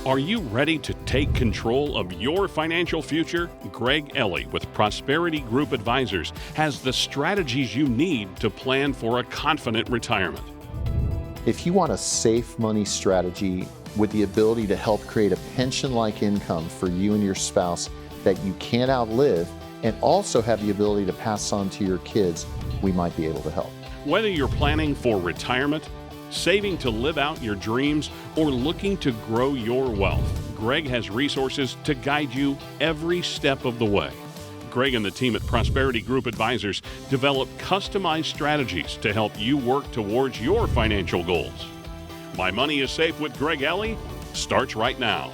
Are you ready to take control of your financial future? Greg Elie with Prosperity Group Advisors has the strategies you need to plan for a confident retirement. If you want a safe money strategy with the ability to help create a pension-like income for you and your spouse that you can't outlive, and also have the ability to pass on to your kids, we might be able to help. Whether you're planning for retirement, saving to live out your dreams, or looking to grow your wealth, Greg has resources to guide you every step of the way. Greg and the team at Prosperity Group Advisors develop customized strategies to help you work towards your financial goals. My Money is Safe with Greg Elie starts right now.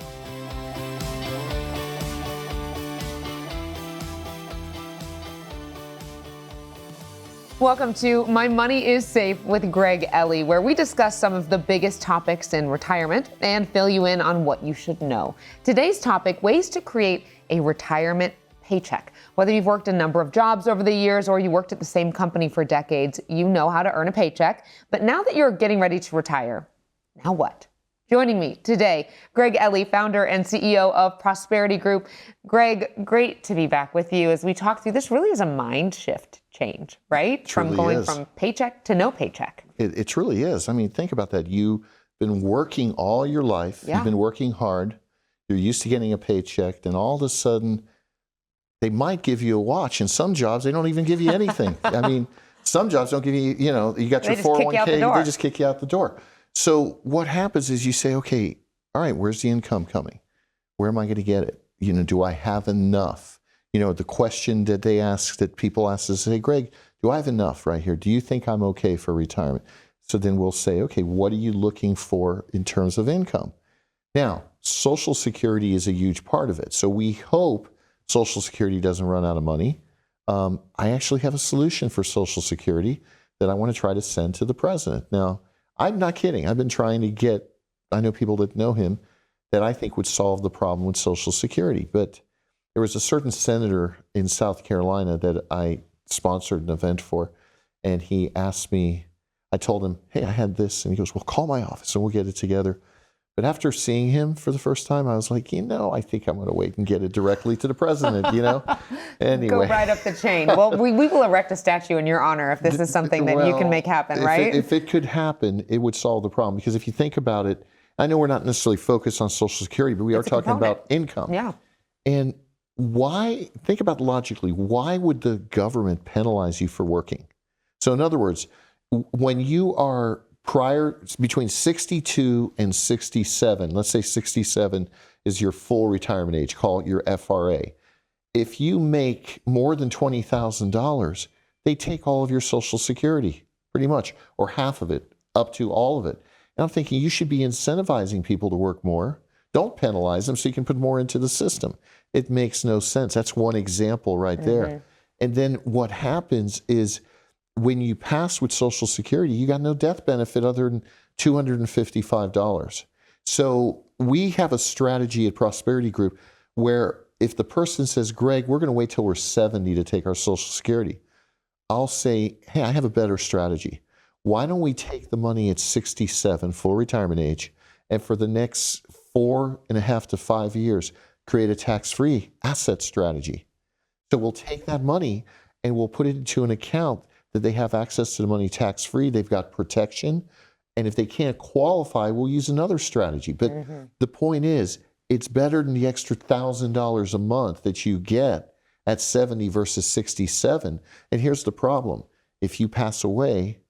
Welcome to My Money is Safe with Greg Elie, where we discuss some of the biggest topics in retirement and fill you in on what you should know. Today's topic, ways to create a retirement paycheck. Whether you've worked a number of jobs over the years or you worked at the same company for decades, you know how to earn a paycheck. But now that you're getting ready to retire, now what? Joining me today, Greg Elie, founder and CEO of Prosperity Group. Greg, great to be back with you as we talk through this. Really is a mind shift change, right? From going from paycheck to no paycheck. It truly is. I mean, think about that. You've been working all your life. Yeah. You've been working hard. You're used to getting a paycheck. Then all of a sudden, they might give you a watch. In some jobs, they don't even give you anything. I mean, some jobs don't give you, you got your 401k, they just kick you out the door. So what happens is you say, okay, all right, where's the income coming? Where am I going to get it? Do I have enough? The question that they ask, that people ask is, hey, Greg, do I have enough right here? Do you think I'm okay for retirement? So then we'll say, okay, what are you looking for in terms of income? Now, Social Security is a huge part of it. So we hope Social Security doesn't run out of money. I actually have a solution for Social Security that I want to try to send to the president. Now, I'm not kidding. I've been trying to get, I know people that know him that I think would solve the problem with Social Security. But there was a certain senator in South Carolina that I sponsored an event for, and he asked me, I told him, hey, I had this. And he goes, well, call my office and we'll get it together. But after seeing him for the first time, I was like, I think I'm going to wait and get it directly to the president, Anyway. Go right up the chain. Well, we will erect a statue in your honor if this is something that you can make happen, right? If it could happen, it would solve the problem. Because if you think about it, I know we're not necessarily focused on Social Security, but we are talking about income. Yeah. And think about logically, why would the government penalize you for working? So in other words, when you are between 62 and 67, let's say 67 is your full retirement age, call it your FRA. If you make more than $20,000, they take all of your Social Security, pretty much, or half of it, up to all of it. And I'm thinking you should be incentivizing people to work more. Don't penalize them so you can put more into the system. It makes no sense. That's one example right there. And then what happens is, when you pass with Social Security, you got no death benefit other than $255. So we have a strategy at Prosperity Group where if the person says, Greg, we're going to wait till we're 70 to take our Social Security, I'll say, hey, I have a better strategy. Why don't we take the money at 67, full retirement age, and for the next 4.5 to 5 years, create a tax-free asset strategy. So we'll take that money and we'll put it into an account that they have access to the money tax-free, they've got protection, and if they can't qualify, we'll use another strategy. But the point is, it's better than the extra $1,000 a month that you get at 70 versus 67. And here's the problem. If you pass away,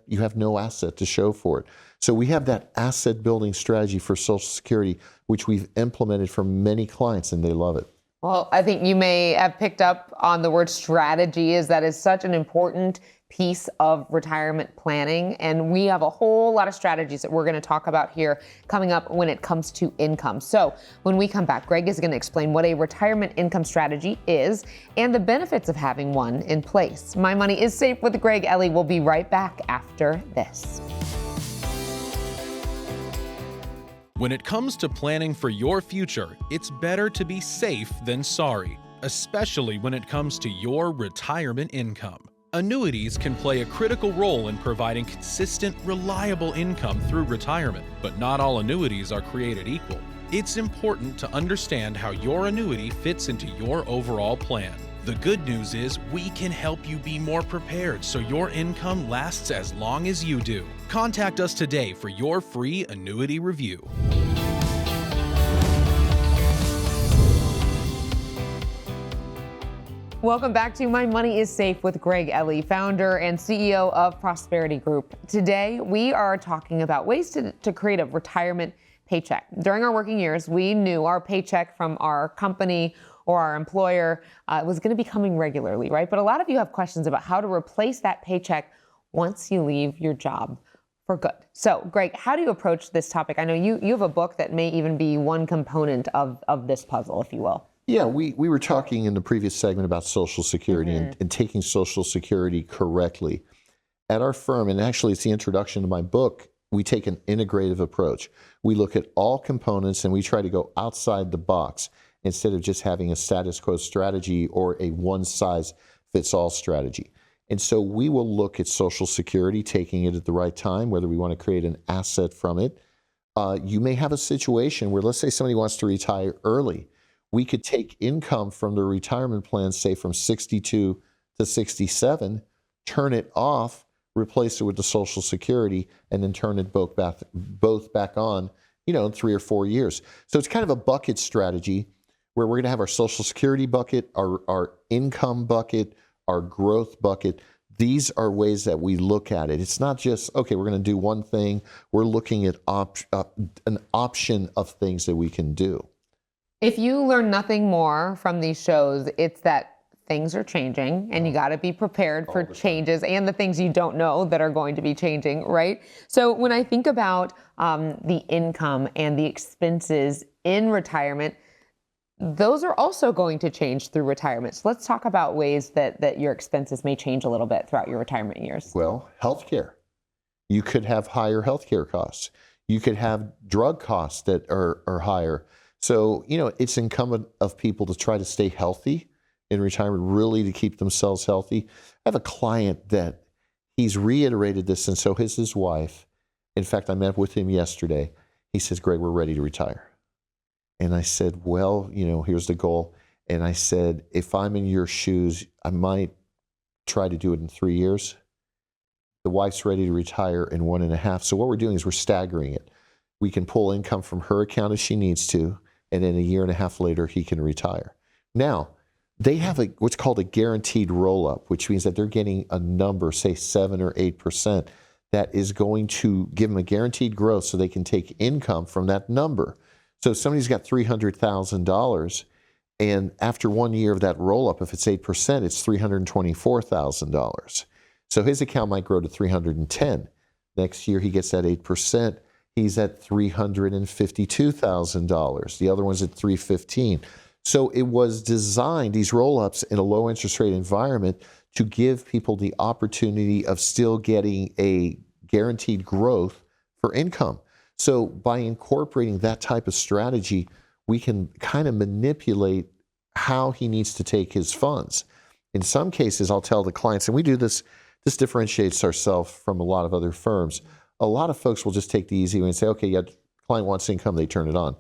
you have no asset to show for it. So we have that asset building strategy for Social Security, which we've implemented for many clients, and they love it. Well, I think you may have picked up on the word strategy, as that is such an important piece of retirement planning. And we have a whole lot of strategies that we're going to talk about here coming up when it comes to income. So when we come back, Greg is going to explain what a retirement income strategy is and the benefits of having one in place. My Money is Safe with Greg Elie. We'll be right back after this. When it comes to planning for your future, it's better to be safe than sorry, especially when it comes to your retirement income. Annuities can play a critical role in providing consistent, reliable income through retirement, but not all annuities are created equal. It's important to understand how your annuity fits into your overall plan. The good news is we can help you be more prepared so your income lasts as long as you do. Contact us today for your free annuity review. Welcome back to My Money is Safe with Greg Elie, founder and CEO of Prosperity Group. Today, we are talking about ways to create a retirement paycheck. During our working years, we knew our paycheck from our company or our employer was going to be coming regularly, right? But a lot of you have questions about how to replace that paycheck once you leave your job for good. So, Greg, how do you approach this topic? I know you have a book that may even be one component of this puzzle, if you will. Yeah, we were talking in the previous segment about Social Security and taking Social Security correctly. At our firm, and actually it's the introduction to my book, we take an integrative approach. We look at all components and we try to go outside the box instead of just having a status quo strategy or a one-size-fits-all strategy. And so we will look at Social Security, taking it at the right time, whether we want to create an asset from it. You may have a situation where, let's say somebody wants to retire early. We could take income from the retirement plan, say from 62 to 67, turn it off, replace it with the Social Security, and then turn it both back on, in 3 or 4 years. So it's kind of a bucket strategy where we're going to have our Social Security bucket, our income bucket, our growth bucket. These are ways that we look at it. It's not just, okay, we're going to do one thing. We're looking at an option of things that we can do. If you learn nothing more from these shows, it's that things are changing and you got to be prepared for changes and the things you don't know that are going to be changing, right? So when I think about the income and the expenses in retirement, those are also going to change through retirement. So let's talk about ways that your expenses may change a little bit throughout your retirement years. Well, healthcare. You could have higher healthcare costs. You could have drug costs that are higher. So, it's incumbent of people to try to stay healthy in retirement, really to keep themselves healthy. I have a client that he's reiterated this, and so has his wife. In fact, I met with him yesterday. He says, Greg, we're ready to retire. And I said, well, here's the goal. And I said, if I'm in your shoes, I might try to do it in 3 years. The wife's ready to retire in 1.5. So what we're doing is we're staggering it. We can pull income from her account if she needs to, and then 1.5 years later, he can retire. Now, they have what's called a guaranteed roll-up, which means that they're getting a number, say 7 or 8%, that is going to give them a guaranteed growth so they can take income from that number. So if somebody's got $300,000, and after 1 year of that roll-up, if it's 8%, it's $324,000. So his account might grow to $310,000. Next year, he gets that 8%. He's at $352,000. The other one's at $315,000. So it was designed, these roll-ups in a low interest rate environment, to give people the opportunity of still getting a guaranteed growth for income. So by incorporating that type of strategy, we can kind of manipulate how he needs to take his funds. In some cases, I'll tell the clients, and we do this differentiates ourselves from a lot of other firms. A lot of folks will just take the easy way and say, okay, yeah, client wants income, they turn it on.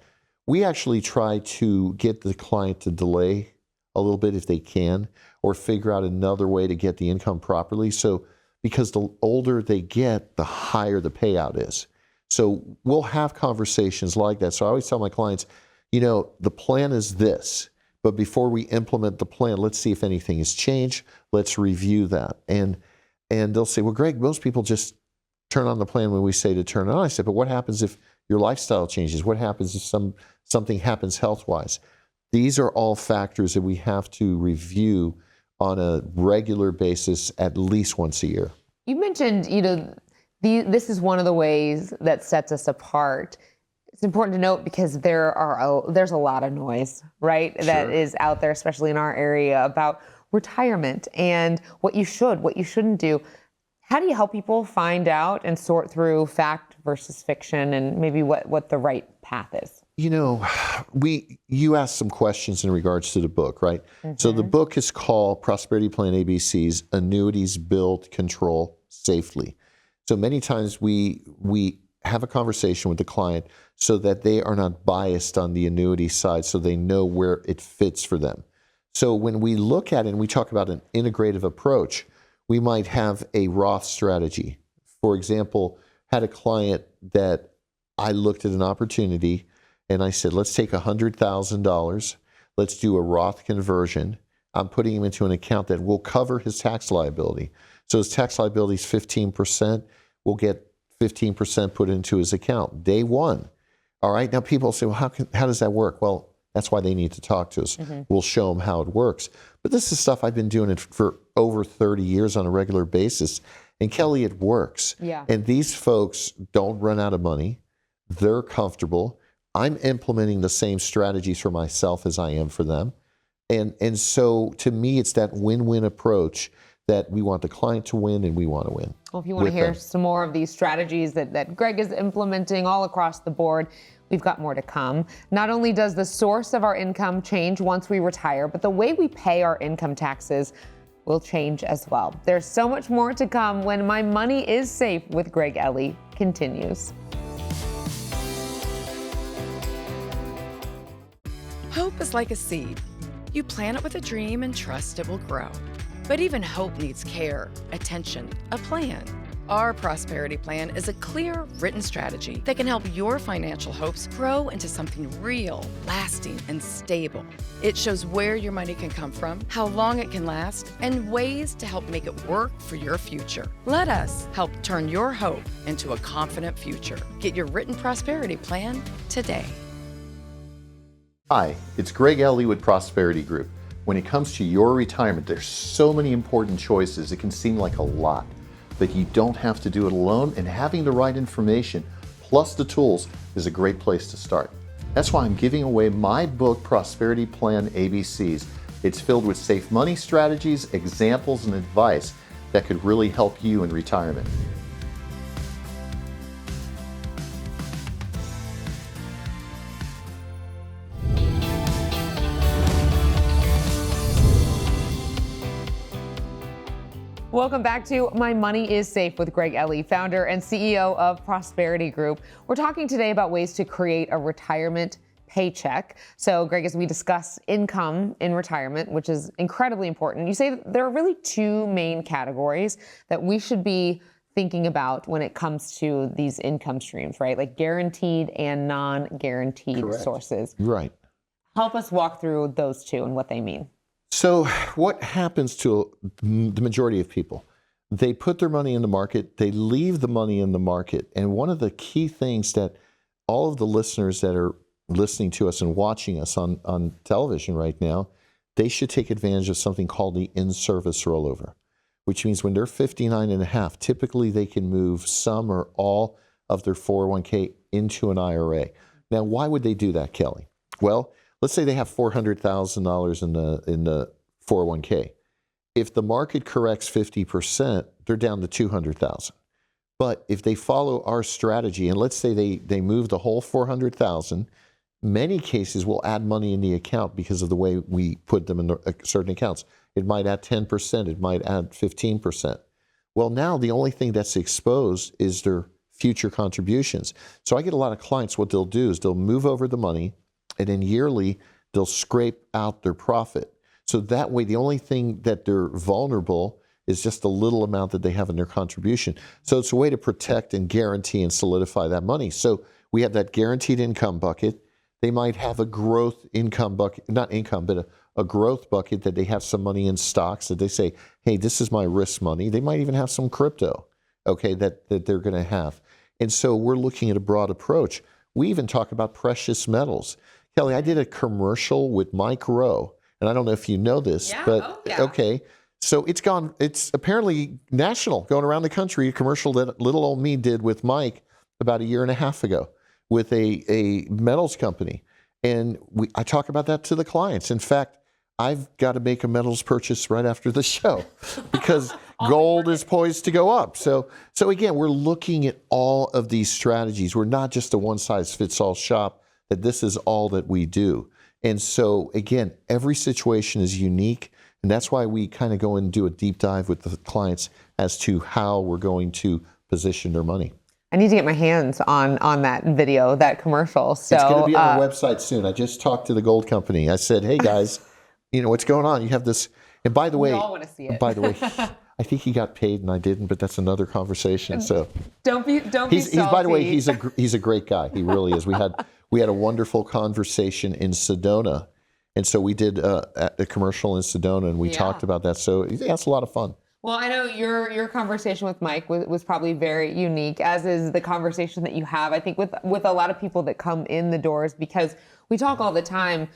We actually try to get the client to delay a little bit if they can, or figure out another way to get the income properly. So, because the older they get, the higher the payout is. So we'll have conversations like that. So I always tell my clients, the plan is this, but before we implement the plan, let's see if anything has changed. Let's review that. And they'll say, well, Greg, most people just turn on the plan when we say to turn it on. I said, but what happens if your lifestyle changes? What happens if something happens health-wise? These are all factors that we have to review on a regular basis, at least once a year. You mentioned, this is one of the ways that sets us apart. It's important to note because there's a lot of noise, right? Sure. That is out there, especially in our area, about retirement and what you shouldn't do. How do you help people find out and sort through fact versus fiction and maybe what the right path is? You asked some questions in regards to the book, right? Mm-hmm. So the book is called Prosperity Plan ABCs, Annuities Build, Control Safely. So many times we have a conversation with the client so that they are not biased on the annuity side, so they know where it fits for them. So when we look at it and we talk about an integrative approach, we might have a Roth strategy. For example, had a client that I looked at an opportunity and I said, let's take $100,000, let's do a Roth conversion. I'm putting him into an account that will cover his tax liability. So his tax liability is 15%. We'll get 15% put into his account day one. All right. Now people say, well, how does that work? Well, that's why they need to talk to us. We'll show them how it works. But this is stuff I've been doing it for over 30 years on a regular basis. And Kelly, it works. Yeah. And these folks don't run out of money. They're comfortable. I'm implementing the same strategies for myself as I am for them. And so to me, it's that win-win approach that we want the client to win and we want to win. Well, if you want to hear some more of these strategies that Greg is implementing all across the board, we've got more to come. Not only does the source of our income change once we retire, but the way we pay our income taxes will change as well. There's so much more to come when My Money is Safe with Greg Elie continues. Hope is like a seed. You plant it with a dream and trust it will grow. But even hope needs care, attention, a plan. Our prosperity plan is a clear, written strategy that can help your financial hopes grow into something real, lasting, and stable. It shows where your money can come from, how long it can last, and ways to help make it work for your future. Let us help turn your hope into a confident future. Get your written prosperity plan today. Hi, it's Greg Elie with Prosperity Group. When it comes to your retirement, there's so many important choices. It can seem like a lot, but you don't have to do it alone, and having the right information plus the tools is a great place to start. That's why I'm giving away my book, Prosperity Plan ABCs. It's filled with safe money strategies, examples, and advice that could really help you in retirement. Welcome back to My Money is Safe with Greg Elie, founder and CEO of Prosperity Group. We're talking today about ways to create a retirement paycheck. So, Greg, as we discuss income in retirement, which is incredibly important, you say that there are really two main categories that we should be thinking about when it comes to these income streams, right? Like guaranteed and non-guaranteed sources. Right. Help us walk through those two and what they mean. So what happens to the majority of people? They put their money in the market, they leave the money in the market. And one of the key things that all of the listeners that are listening to us and watching us on television right now, they should take advantage of something called the in-service rollover, which means when they're 59 and a half, typically they can move some or all of their 401k into an IRA. Now, why would they do that, Kelly? Well, let's say they have $400,000 in the 401k. If the market corrects 50%, they're down to $200,000. But if they follow our strategy, and let's say they move the whole $400,000, many cases will add money in the account because of the way we put them in certain accounts. It might add 10%, it might add 15%. Well, now the only thing that's exposed is their future contributions. So I get a lot of clients, what they'll do is they'll move over the money, and then yearly, they'll scrape out their profit. So that way, the only thing that they're vulnerable is just a little amount that they have in their contribution. So it's a way to protect and guarantee and solidify that money. So we have that guaranteed income bucket. They might have a growth income bucket, not income, but a growth bucket that they have some money in stocks that they say, hey, this is my risk money. They might even have some crypto, okay, that they're going to have. And so we're looking at a broad approach. We even talk about precious metals. Kelly, I did a commercial with Mike Rowe, and I don't know if you know this, but okay. So it's apparently national, going around the country, a commercial that little old me did with Mike about a year and a half ago with a metals company. And I talk about that to the clients. In fact, I've got to make a metals purchase right after the show because gold is poised to go up. So again, we're looking at all of these strategies. We're not just a one-size-fits-all shop, that this is all that we do. And so again, every situation is unique. And that's why we kind of go and do a deep dive with the clients as to how we're going to position their money. I need to get my hands on that video, that commercial. So it's going to be on our website soon. I just talked to the gold company. I said, hey guys, what's going on? You have this. And by the way, we all want to see it. By the way, I think he got paid and I didn't, but that's another conversation. So don't be salty. By the way, he's a great guy. He really is. We had a wonderful conversation in Sedona, and so we did a commercial in Sedona, and we talked about that. So that's a lot of fun. Well, I know your conversation with Mike was probably very unique, as is the conversation that you have, I think, with a lot of people that come in the doors, because we talk all the time.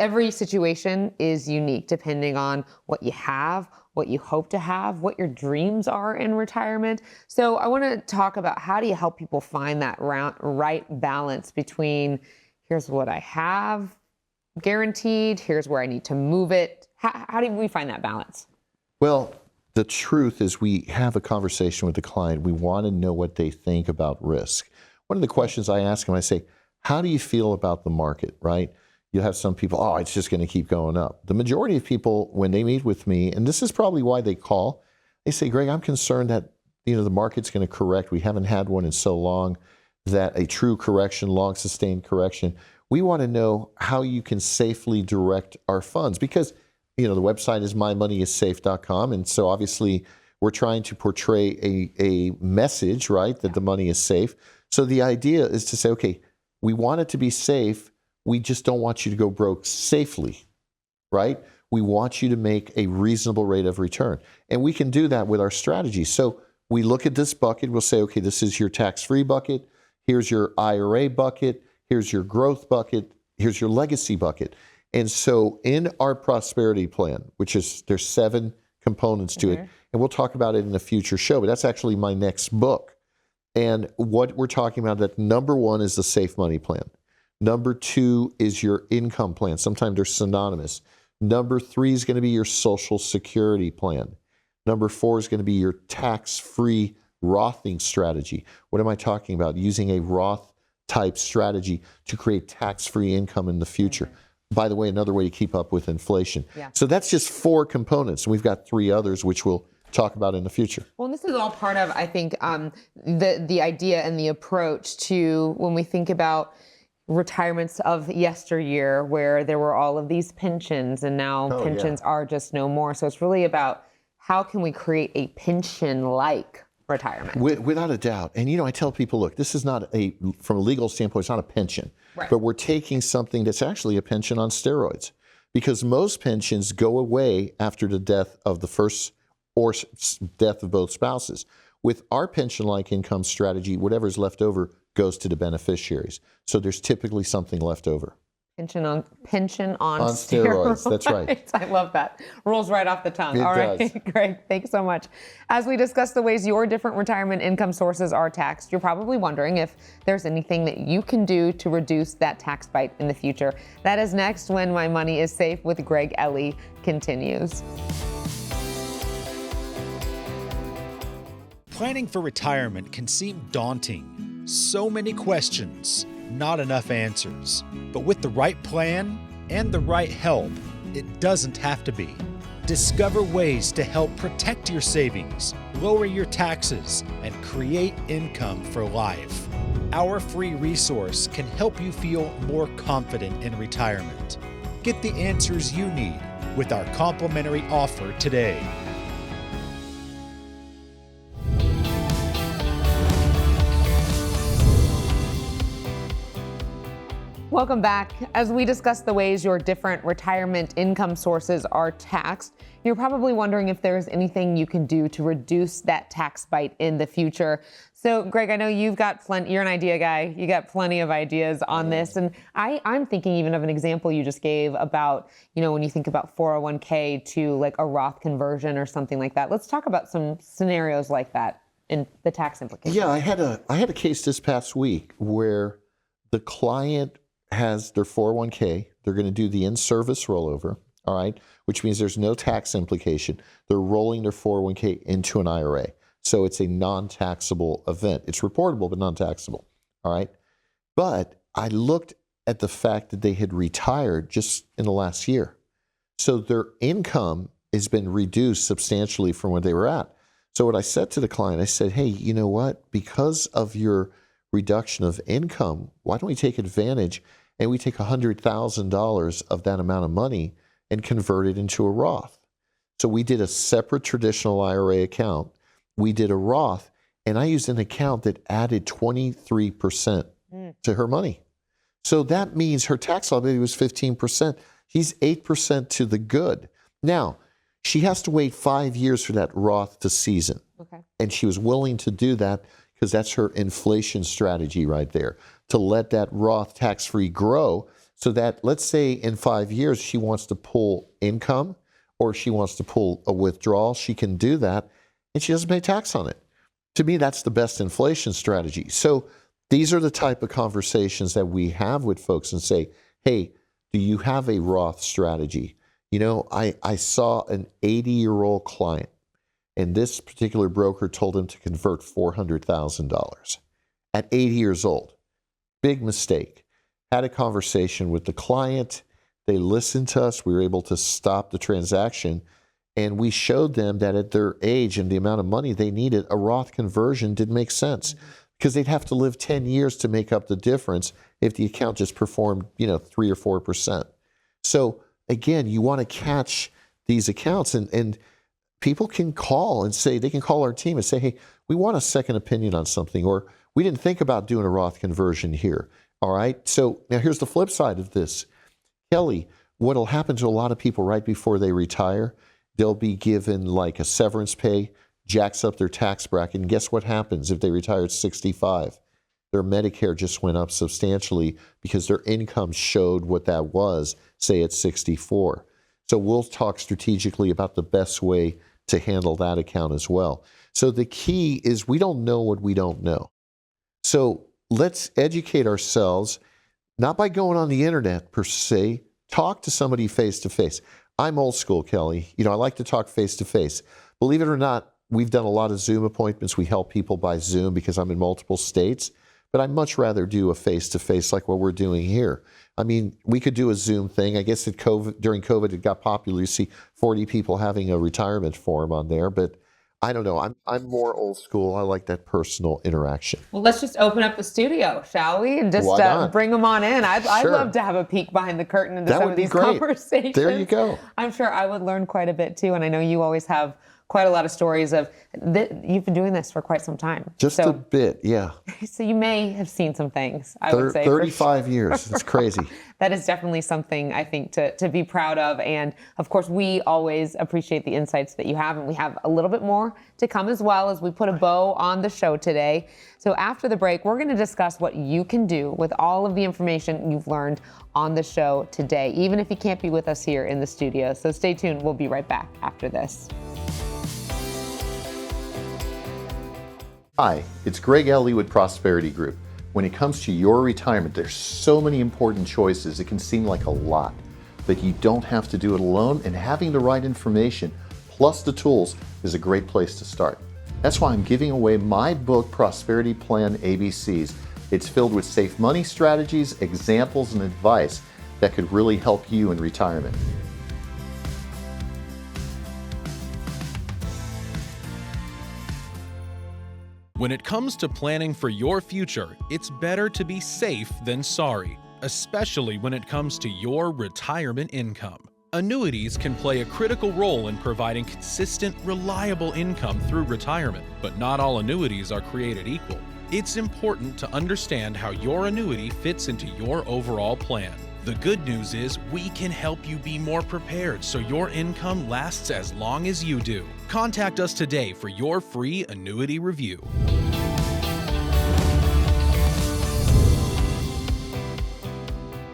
Every situation is unique depending on what you have, what you hope to have, what your dreams are in retirement. So I want to talk about, how do you help people find that right balance between, here's what I have guaranteed, here's where I need to move it. How do we find that balance? Well, the truth is, we have a conversation with the client. We want to know what they think about risk. One of the questions I ask them, I say, how do you feel about the market, right? You have some people, oh, it's just going to keep going up. The majority of people, when they meet with me, and this is probably why they call, they say, Greg, I'm concerned that the market's going to correct. We haven't had one in so long, that a true correction, long sustained correction. We want to know how you can safely direct our funds, because the website is mymoneyissafe.com. And so obviously we're trying to portray a message, right, that the money is safe. So the idea is to say, okay, we want it to be safe. We just don't want you to go broke safely, right? We want you to make a reasonable rate of return. And we can do that with our strategy. So we look at this bucket. We'll say, okay, this is your tax-free bucket. Here's your IRA bucket. Here's your growth bucket. Here's your legacy bucket. And so in our prosperity plan, which is, there's 7 components to it, and we'll talk about it in a future show, but that's actually my next book. And what we're talking about, that number 1 is the safe money plan. Number 2 is your income plan. Sometimes they're synonymous. Number 3 is going to be your social security plan. Number 4 is going to be your tax-free Rothing strategy. What am I talking about? Using a Roth type strategy to create tax-free income in the future. By the way, another way to keep up with inflation. Yeah. So that's just 4 components. We've got 3 others, which we'll talk about in the future. Well, this is all part of, I think, the idea and the approach to, when we think about retirements of yesteryear, where there were all of these pensions, and now pensions are just no more. So it's really about, how can we create a pension-like retirement? Without a doubt. And I tell people, look, this is not from a legal standpoint, it's not a pension. Right. But we're taking something that's actually a pension on steroids, because most pensions go away after the death of the first or death of both spouses. With our pension-like income strategy, whatever's left over goes to the beneficiaries. So there's typically something left over. Pension on steroids. That's right. I love that. Rolls right off the tongue. It All right, does. Greg, thanks so much. As we discuss the ways your different retirement income sources are taxed, you're probably wondering if there's anything that you can do to reduce that tax bite in the future. That is next, when My Money is Safe with Greg Elie continues. Planning for retirement can seem daunting. So many questions, not enough answers. But with the right plan and the right help, it doesn't have to be. Discover ways to help protect your savings, lower your taxes, and create income for life. Our free resource can help you feel more confident in retirement. Get the answers you need with our complimentary offer today. Welcome back. As we discuss the ways your different retirement income sources are taxed, you're probably wondering if there's anything you can do to reduce that tax bite in the future. So, Greg, I know you've got plenty, you're an idea guy, you got plenty of ideas on this. And I'm thinking even of an example you just gave about, when you think about 401k to like a Roth conversion or something like that. Let's talk about some scenarios like that and the tax implications. Yeah, I had a case this past week where the client has their 401k. They're going to do the in-service rollover, all right, which means there's no tax implication. They're rolling their 401k into an IRA. So it's a non-taxable event. It's reportable, but non-taxable, all right? But I looked at the fact that they had retired just in the last year. So their income has been reduced substantially from where they were at. So what I said to the client, I said, hey, you know what? Because of your reduction of income, why don't we take advantage and we take $100,000 of that amount of money and convert it into a Roth? So we did a separate traditional IRA account. We did a Roth, and I used an account that added 23% to her money. So that means her tax liability was 15%. She's 8% to the good. Now, she has to wait 5 years for that Roth to season. Okay. And she was willing to do that because that's her inflation strategy right there, to let that Roth tax-free grow so that, let's say in 5 years, she wants to pull income or she wants to pull a withdrawal, she can do that and she doesn't pay tax on it. To me, that's the best inflation strategy. So these are the type of conversations that we have with folks and say, hey, do you have a Roth strategy? You know, I saw an 80-year-old client, and this particular broker told him to convert $400,000 at 80 years old. Big mistake. Had a conversation with the client. They listened to us. We were able to stop the transaction, and we showed them that at their age and the amount of money they needed, a Roth conversion didn't make sense because they'd have to live 10 years to make up the difference if the account just performed, 3 or 4%. So again, you want to catch these accounts, and people can call and say, they can call our team and say, hey, we want a second opinion on something, or we didn't think about doing a Roth conversion here. All right. So now here's the flip side of this. Kelly, what'll happen to a lot of people right before they retire, they'll be given like a severance pay, jacks up their tax bracket. And guess what happens if they retire at 65? Their Medicare just went up substantially because their income showed what that was, say at 64. So we'll talk strategically about the best way to handle that account as well. So the key is we don't know what we don't know. So let's educate ourselves, not by going on the internet per se, talk to somebody face to face. I'm old school, Kelly. I like to talk face to face. Believe it or not, we've done a lot of Zoom appointments. We help people by Zoom because I'm in multiple states. But I'd much rather do a face-to-face like what we're doing here. I mean, we could do a Zoom thing. I guess during COVID, it got popular. You see 40 people having a retirement forum on there. But I don't know. I'm more old school. I like that personal interaction. Well, let's just open up the studio, shall we? And just bring them on in. I'd love to have a peek behind the curtain into some of these conversations. There you go. I'm sure I would learn quite a bit too. And I know you always have quite a lot of stories of you've been doing this for quite some time. Just a bit, yeah. So you may have seen some things, I would say. 35 years. It's crazy. That is definitely something I think to be proud of. And of course, we always appreciate the insights that you have. And we have a little bit more to come as well as we put a bow on the show today. So after the break, we're going to discuss what you can do with all of the information you've learned on the show today, even if you can't be with us here in the studio. So stay tuned. We'll be right back after this. Hi, it's Greg Elie with Prosperity Group. When it comes to your retirement, there's so many important choices. It can seem like a lot, but you don't have to do it alone, and having the right information plus the tools is a great place to start. That's why I'm giving away my book, Prosperity Plan ABCs. It's filled with safe money strategies, examples, and advice that could really help you in retirement. When it comes to planning for your future, it's better to be safe than sorry, especially when it comes to your retirement income. Annuities can play a critical role in providing consistent, reliable income through retirement, but not all annuities are created equal. It's important to understand how your annuity fits into your overall plan. The good news is we can help you be more prepared so your income lasts as long as you do. Contact us today for your free annuity review.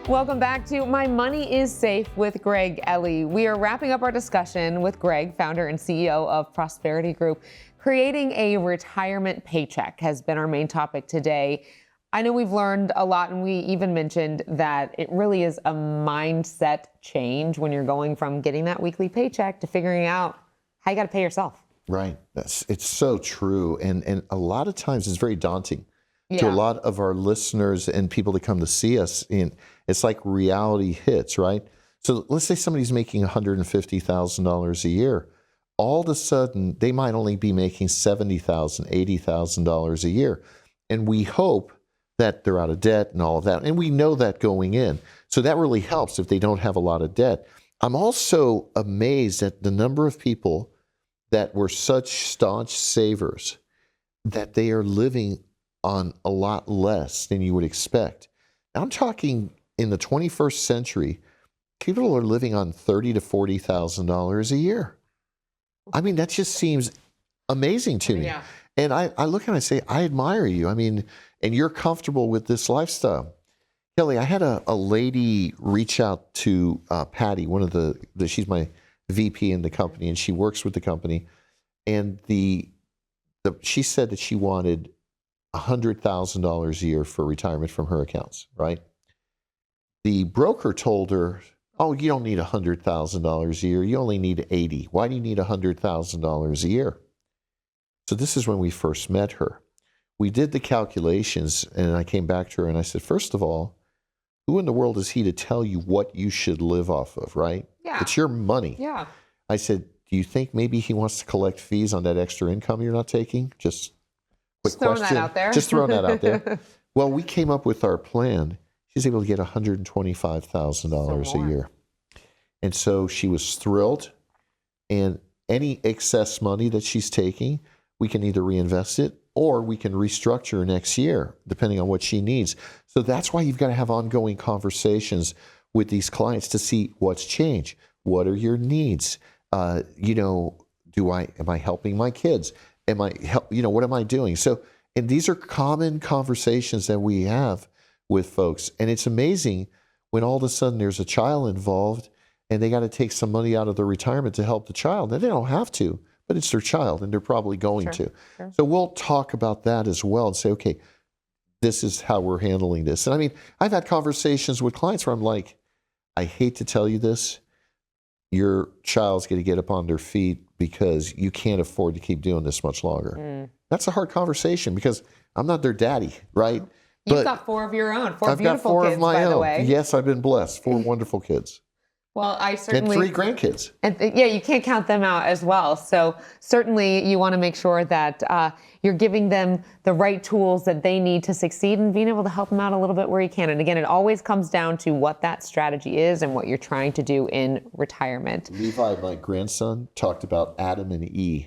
Welcome back to My Money is Safe with Greg Elie. We are wrapping up our discussion with Greg, founder and CEO of Prosperity Group. Creating a retirement paycheck has been our main topic today. I know we've learned a lot, and we even mentioned that it really is a mindset change when you're going from getting that weekly paycheck to figuring out how you got to pay yourself. Right. It's so true. And a lot of times it's very daunting to a lot of our listeners and people that come to see us. And it's like reality hits, right? So let's say somebody's making $150,000 a year. all of a sudden they might only be making $70,000, $80,000 a year. And we hope that they're out of debt and all of that. And we know that going in. So that really helps if they don't have a lot of debt. I'm also amazed at the number of people that were such staunch savers that they are living on a lot less than you would expect. I'm talking in the 21st century, people are living on $30,000 to $40,000 a year. I mean, that just seems amazing to me. Yeah. And I look at it and I say, I admire you. I mean, and you're comfortable with this lifestyle. Kelly, I had a lady reach out to Patty, one of she's my VP in the company, and she works with the company. And she said that she wanted $100,000 a year for retirement from her accounts, right? The broker told her, oh, you don't need $100,000 a year. You only need 80. Why do you need $100,000 a year? So this is when we first met her. We did the calculations, and I came back to her and I said, first of all, who in the world is he to tell you what you should live off of, right? Yeah. It's your money. Yeah. I said, do you think maybe he wants to collect fees on that extra income you're not taking? Just quick throwing question. that out there. Just throwing that out there. Well, we came up with our plan. She's able to get $125,000 a year. And so she was thrilled. And any excess money that she's taking, we can either reinvest it or we can restructure next year, depending on what she needs. So that's why you've got to have ongoing conversations with these clients to see what's changed. What are your needs? Am I helping my kids? What am I doing? So, and these are common conversations that we have with folks. And it's amazing when all of a sudden there's a child involved and they got to take some money out of their retirement to help the child. And they don't have to, but it's their child and they're probably going to. Sure. So we'll talk about that as well and say, okay, this is how we're handling this. And I mean, I've had conversations with clients where I'm like, I hate to tell you this, your child's going to get up on their feet because you can't afford to keep doing this much longer. That's a hard conversation because I'm not their daddy, right? You've got 4 of your own, I've got 4 kids, of my by own. the way. Yes, I've been blessed. 4 wonderful kids. Well, I certainly... And 3 grandkids. And you can't count them out as well. So certainly you want to make sure that you're giving them the right tools that they need to succeed and being able to help them out a little bit where you can. And again, it always comes down to what that strategy is and what you're trying to do in retirement. Levi, my grandson, talked about Adam and Eve.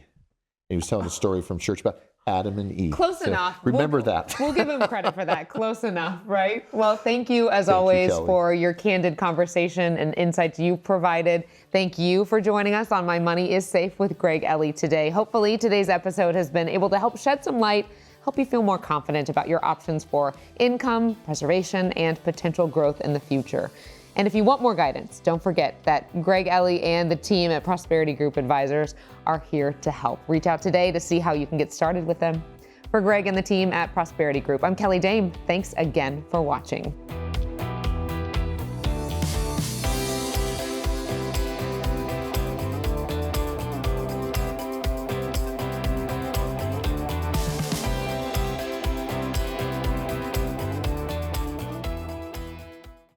He was telling a story from church about Adam and Eve. Close enough. Remember that. We'll give him credit for that. Close enough, right? Well, thank you as always for your candid conversation and insights you provided. Thank you for joining us on My Money is Safe with Greg Elie today. Hopefully today's episode has been able to help shed some light, help you feel more confident about your options for income, preservation, and potential growth in the future. And if you want more guidance, don't forget that Greg Elie and the team at Prosperity Group Advisors are here to help. Reach out today to see how you can get started with them. For Greg and the team at Prosperity Group, I'm Kelly Dame. Thanks again for watching.